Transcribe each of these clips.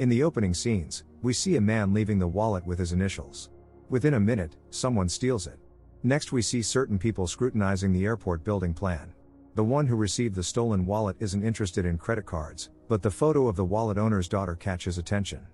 In the opening scenes, we see a man leaving the wallet with his initials. Within a minute, someone steals it. Next we see certain people scrutinizing the airport building plan. The one who received the stolen wallet isn't interested in credit cards, but the photo of the wallet owner's daughter catches attention.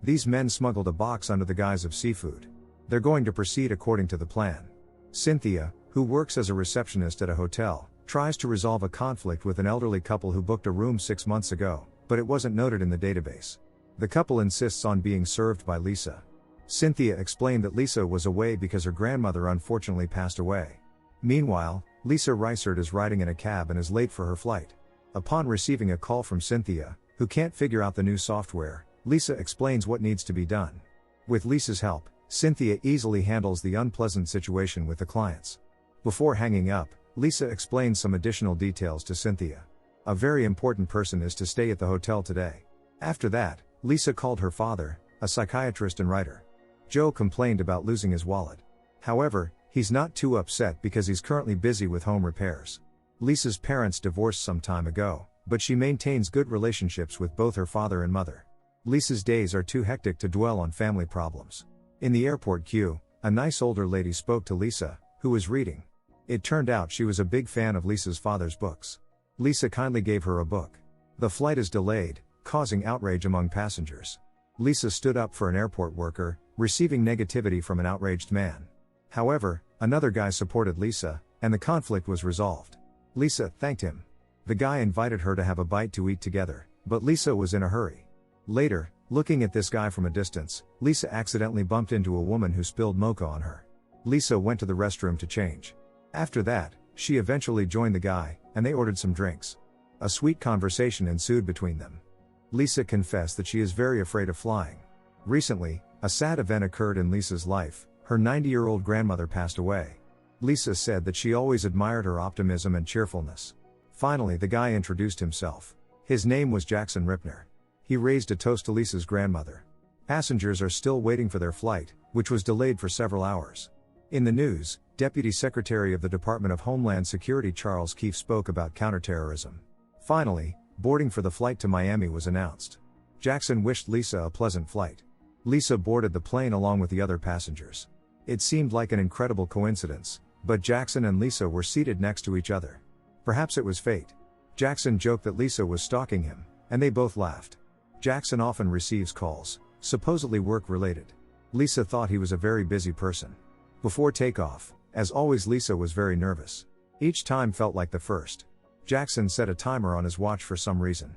These men smuggled a box under the guise of seafood. They're going to proceed according to the plan. Cynthia, who works as a receptionist at a hotel, tries to resolve a conflict with an elderly couple who booked a room 6 months ago, but it wasn't noted in the database. The couple insists on being served by Lisa. Cynthia explained that Lisa was away because her grandmother unfortunately passed away. Meanwhile, Lisa Reisert is riding in a cab and is late for her flight. Upon receiving a call from Cynthia, who can't figure out the new software, Lisa explains what needs to be done. With Lisa's help, Cynthia easily handles the unpleasant situation with the clients. Before hanging up, Lisa explains some additional details to Cynthia. A very important person is to stay at the hotel today. After that, Lisa called her father, a psychiatrist and writer. Joe complained about losing his wallet. However, he's not too upset because he's currently busy with home repairs. Lisa's parents divorced some time ago, but she maintains good relationships with both her father and mother. Lisa's days are too hectic to dwell on family problems. In the airport queue, a nice older lady spoke to Lisa, who was reading. It turned out she was a big fan of Lisa's father's books. Lisa kindly gave her a book. The flight is delayed, causing outrage among passengers. Lisa stood up for an airport worker, receiving negativity from an outraged man. However, another guy supported Lisa, and the conflict was resolved. Lisa thanked him. The guy invited her to have a bite to eat together, but Lisa was in a hurry. Later, looking at this guy from a distance, Lisa accidentally bumped into a woman who spilled mocha on her. Lisa went to the restroom to change. After that, she eventually joined the guy, and they ordered some drinks. A sweet conversation ensued between them. Lisa confessed that she is very afraid of flying. Recently, a sad event occurred in Lisa's life. Her 90-year-old grandmother passed away. Lisa said that she always admired her optimism and cheerfulness. Finally, the guy introduced himself. His name was Jackson Ripner. He raised a toast to Lisa's grandmother. Passengers are still waiting for their flight, which was delayed for several hours. In the news, Deputy Secretary of the Department of Homeland Security Charles Keefe spoke about counterterrorism. Finally, boarding for the flight to Miami was announced. Jackson wished Lisa a pleasant flight. Lisa boarded the plane along with the other passengers. It seemed like an incredible coincidence, but Jackson and Lisa were seated next to each other. Perhaps it was fate. Jackson joked that Lisa was stalking him, and they both laughed. Jackson often receives calls, supposedly work-related. Lisa thought he was a very busy person. Before takeoff, as always, Lisa was very nervous. Each time felt like the first. Jackson set a timer on his watch for some reason.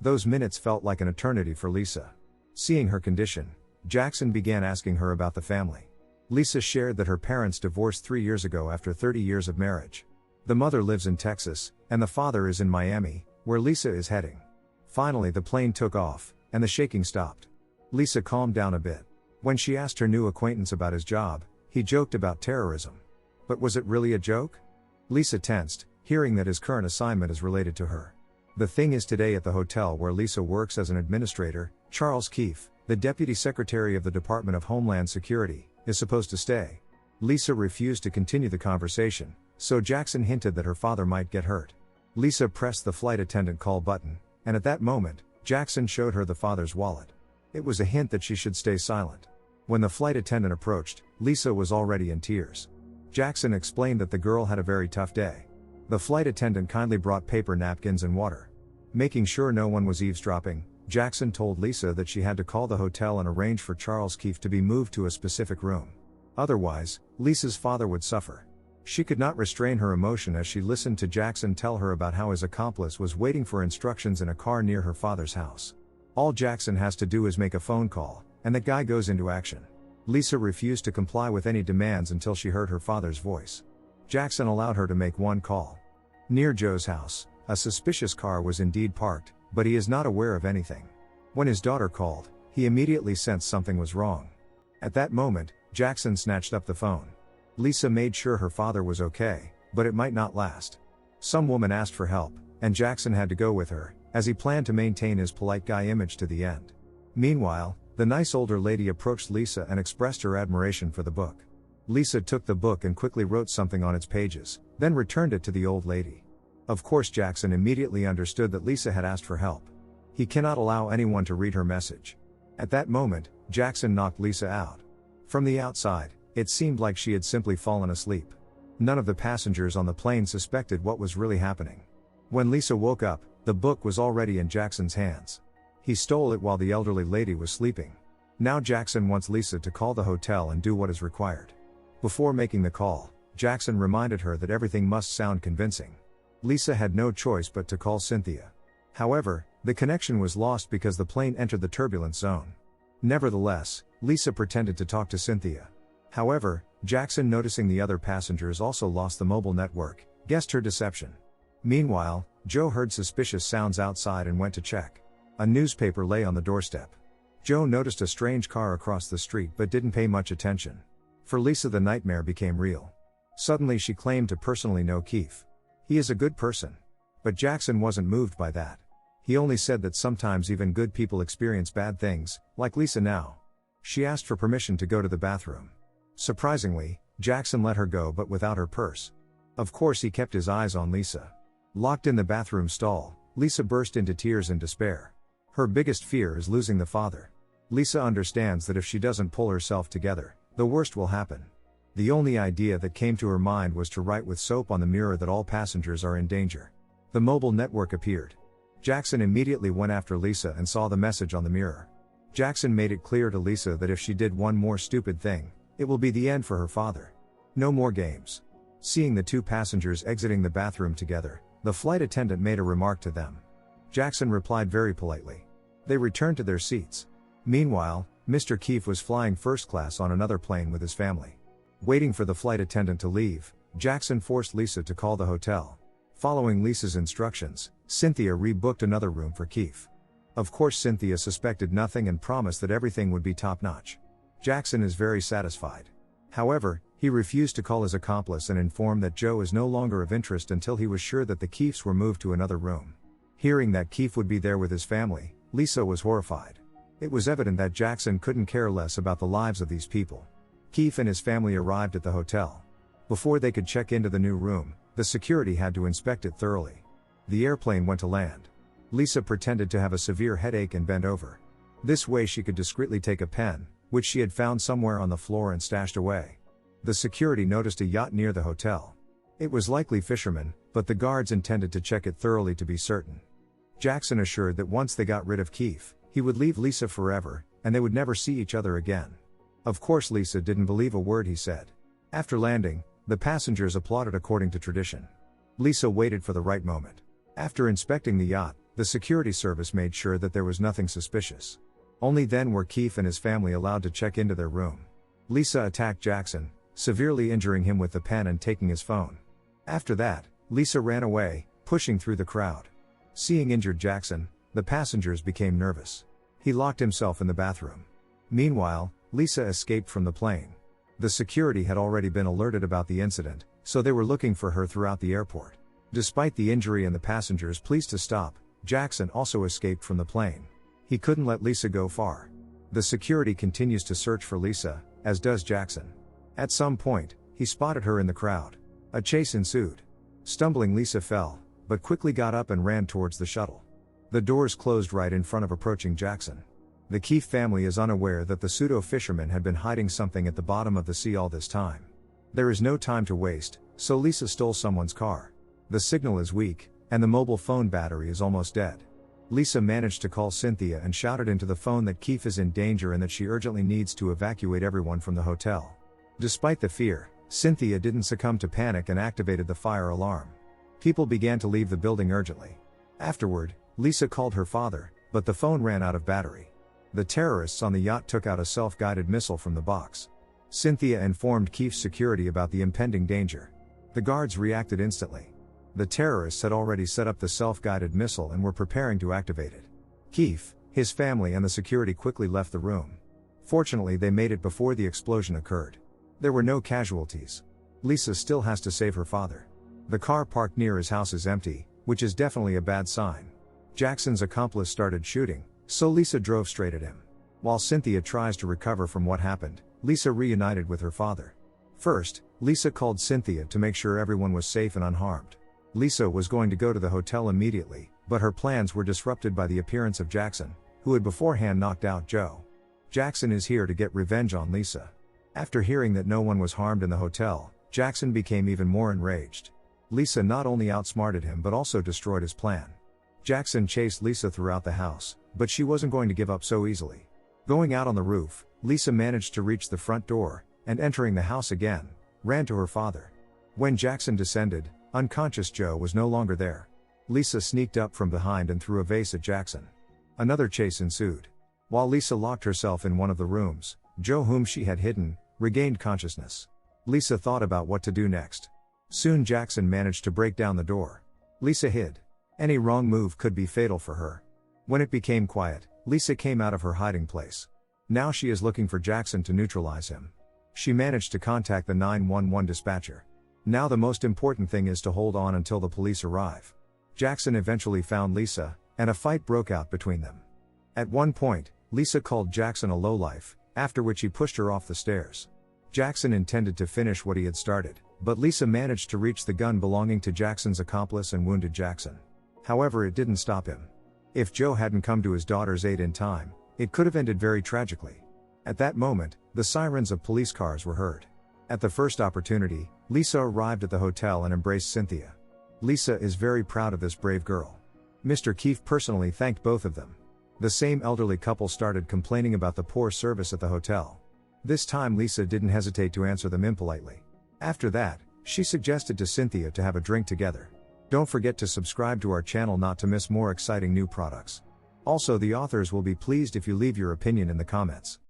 Those minutes felt like an eternity for Lisa. Seeing her condition, Jackson began asking her about the family. Lisa shared that her parents divorced 3 years ago after 30 years of marriage. The mother lives in Texas, and the father is in Miami, where Lisa is heading. Finally, the plane took off, and the shaking stopped. Lisa calmed down a bit. When she asked her new acquaintance about his job, he joked about terrorism. But was it really a joke? Lisa tensed, hearing that his current assignment is related to her. The thing is, today at the hotel where Lisa works as an administrator, Charles Keefe, the Deputy Secretary of the Department of Homeland Security, is supposed to stay. Lisa refused to continue the conversation, so Jackson hinted that her father might get hurt. Lisa pressed the flight attendant call button, and at that moment, Jackson showed her the father's wallet. It was a hint that she should stay silent. When the flight attendant approached, Lisa was already in tears. Jackson explained that the girl had a very tough day. The flight attendant kindly brought paper napkins and water. Making sure no one was eavesdropping, Jackson told Lisa that she had to call the hotel and arrange for Charles Keefe to be moved to a specific room. Otherwise, Lisa's father would suffer. She could not restrain her emotion as she listened to Jackson tell her about how his accomplice was waiting for instructions in a car near her father's house. All Jackson has to do is make a phone call, and the guy goes into action. Lisa refused to comply with any demands until she heard her father's voice. Jackson allowed her to make one call. Near Joe's house, a suspicious car was indeed parked, but he is not aware of anything. When his daughter called, he immediately sensed something was wrong. At that moment, Jackson snatched up the phone. Lisa made sure her father was okay, but it might not last. Some woman asked for help, and Jackson had to go with her, as he planned to maintain his polite guy image to the end. Meanwhile, the nice older lady approached Lisa and expressed her admiration for the book. Lisa took the book and quickly wrote something on its pages, then returned it to the old lady. Of course, Jackson immediately understood that Lisa had asked for help. He cannot allow anyone to read her message. At that moment, Jackson knocked Lisa out. From the outside, it seemed like she had simply fallen asleep. None of the passengers on the plane suspected what was really happening. When Lisa woke up, the book was already in Jackson's hands. He stole it while the elderly lady was sleeping. Now Jackson wants Lisa to call the hotel and do what is required. Before making the call, Jackson reminded her that everything must sound convincing. Lisa had no choice but to call Cynthia. However, the connection was lost because the plane entered the turbulence zone. Nevertheless, Lisa pretended to talk to Cynthia. However, Jackson, noticing the other passengers also lost the mobile network, guessed her deception. Meanwhile, Joe heard suspicious sounds outside and went to check. A newspaper lay on the doorstep. Joe noticed a strange car across the street but didn't pay much attention. For Lisa, the nightmare became real. Suddenly she claimed to personally know Keith. He is a good person. But Jackson wasn't moved by that. He only said that sometimes even good people experience bad things, like Lisa now. She asked for permission to go to the bathroom. Surprisingly, Jackson let her go but without her purse. Of course he kept his eyes on Lisa. Locked in the bathroom stall, Lisa burst into tears in despair. Her biggest fear is losing the father. Lisa understands that if she doesn't pull herself together, the worst will happen. The only idea that came to her mind was to write with soap on the mirror that all passengers are in danger. The mobile network appeared. Jackson immediately went after Lisa and saw the message on the mirror. Jackson made it clear to Lisa that if she did one more stupid thing, it will be the end for her father. No more games. Seeing the two passengers exiting the bathroom together, the flight attendant made a remark to them. Jackson replied very politely. They returned to their seats. Meanwhile, Mr. Keefe was flying first class on another plane with his family. Waiting for the flight attendant to leave, Jackson forced Lisa to call the hotel. Following Lisa's instructions, Cynthia rebooked another room for Keefe. Of course Cynthia suspected nothing and promised that everything would be top-notch. Jackson is very satisfied. However, he refused to call his accomplice and informed that Joe is no longer of interest until he was sure that the Keefes were moved to another room. Hearing that Keefe would be there with his family, Lisa was horrified. It was evident that Jackson couldn't care less about the lives of these people. Keefe and his family arrived at the hotel. Before they could check into the new room, the security had to inspect it thoroughly. The airplane went to land. Lisa pretended to have a severe headache and bent over. This way she could discreetly take a pen, which she had found somewhere on the floor and stashed away. The security noticed a yacht near the hotel. It was likely fishermen, but the guards intended to check it thoroughly to be certain. Jackson assured that once they got rid of Keefe, he would leave Lisa forever, and they would never see each other again. Of course Lisa didn't believe a word he said. After landing, the passengers applauded according to tradition. Lisa waited for the right moment. After inspecting the yacht, the security service made sure that there was nothing suspicious. Only then were Keefe and his family allowed to check into their room. Lisa attacked Jackson, severely injuring him with the pen and taking his phone. After that, Lisa ran away, pushing through the crowd. Seeing injured Jackson, the passengers became nervous. He locked himself in the bathroom. Meanwhile, Lisa escaped from the plane. The security had already been alerted about the incident, so they were looking for her throughout the airport. Despite the injury and the passengers' pleas to stop, Jackson also escaped from the plane. He couldn't let Lisa go far. The security continues to search for Lisa, as does Jackson. At some point, he spotted her in the crowd. A chase ensued. Stumbling, Lisa fell, but quickly got up and ran towards the shuttle. The doors closed right in front of approaching Jackson. The Keefe family is unaware that the pseudo-fisherman had been hiding something at the bottom of the sea all this time. There is no time to waste, so Lisa stole someone's car. The signal is weak, and the mobile phone battery is almost dead. Lisa managed to call Cynthia and shouted into the phone that Keefe is in danger and that she urgently needs to evacuate everyone from the hotel. Despite the fear, Cynthia didn't succumb to panic and activated the fire alarm. People began to leave the building urgently. Afterward, Lisa called her father, but the phone ran out of battery. The terrorists on the yacht took out a self-guided missile from the box. Cynthia informed Keefe's security about the impending danger. The guards reacted instantly. The terrorists had already set up the self-guided missile and were preparing to activate it. Keefe, his family and the security quickly left the room. Fortunately, they made it before the explosion occurred. There were no casualties. Lisa still has to save her father. The car parked near his house is empty, which is definitely a bad sign. Jackson's accomplice started shooting, so Lisa drove straight at him. While Cynthia tries to recover from what happened, Lisa reunited with her father. First, Lisa called Cynthia to make sure everyone was safe and unharmed. Lisa was going to go to the hotel immediately, but her plans were disrupted by the appearance of Jackson, who had beforehand knocked out Joe. Jackson is here to get revenge on Lisa. After hearing that no one was harmed in the hotel, Jackson became even more enraged. Lisa not only outsmarted him but also destroyed his plan. Jackson chased Lisa throughout the house, but she wasn't going to give up so easily. Going out on the roof, Lisa managed to reach the front door, and entering the house again, ran to her father. When Jackson descended, unconscious Joe was no longer there. Lisa sneaked up from behind and threw a vase at Jackson. Another chase ensued. While Lisa locked herself in one of the rooms, Joe, whom she had hidden, regained consciousness. Lisa thought about what to do next. Soon Jackson managed to break down the door. Lisa hid. Any wrong move could be fatal for her. When it became quiet, Lisa came out of her hiding place. Now she is looking for Jackson to neutralize him. She managed to contact the 911 dispatcher. Now the most important thing is to hold on until the police arrive. Jackson eventually found Lisa, and a fight broke out between them. At one point, Lisa called Jackson a lowlife, after which he pushed her off the stairs. Jackson intended to finish what he had started, but Lisa managed to reach the gun belonging to Jackson's accomplice and wounded Jackson. However, it didn't stop him. If Joe hadn't come to his daughter's aid in time, it could have ended very tragically. At that moment, the sirens of police cars were heard. At the first opportunity, Lisa arrived at the hotel and embraced Cynthia. Lisa is very proud of this brave girl. Mr. Keefe personally thanked both of them. The same elderly couple started complaining about the poor service at the hotel. This time Lisa didn't hesitate to answer them impolitely. After that, she suggested to Cynthia to have a drink together. Don't forget to subscribe to our channel not to miss more exciting new products. Also, the authors will be pleased if you leave your opinion in the comments.